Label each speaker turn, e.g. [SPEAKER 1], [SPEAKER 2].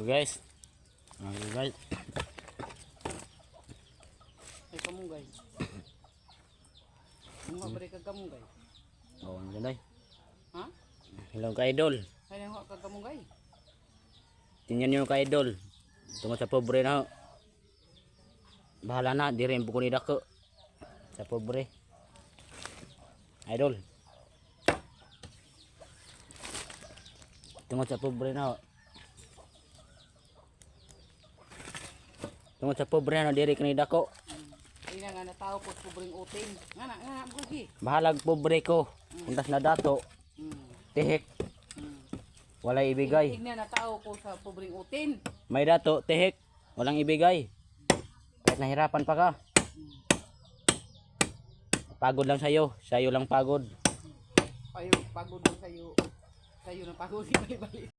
[SPEAKER 1] Guys. Guys.
[SPEAKER 2] Ay kamunggay. Mga bari ka kamunggay.
[SPEAKER 1] Oh, ano ganay?
[SPEAKER 2] Ha?
[SPEAKER 1] Hello ka idol.
[SPEAKER 2] Ay nang ka kamunggay.
[SPEAKER 1] Tingnan niyo ka idol. Tungod sa pobre na ho. Bahala na, di rin buko ni dako. Sa pobre. Idol. Tungod sa pobre na ho. Tungod sa pobre na diri kani dako.
[SPEAKER 2] Ay nga natao ko pobreng uting. Nga bugi.
[SPEAKER 1] Bahalag pobre ko. Undas na dato. Tihik. Walay ibigay.
[SPEAKER 2] Tignan natao ko sa pobreng utin.
[SPEAKER 1] May dato, tihik. Walang ibigay. Kahit nahirapan pa ka. Pagod lang sa'yo. Sa'yo lang pagod.
[SPEAKER 2] Pagod lang sa'yo. Sa'yo na pagod. Bali-bali.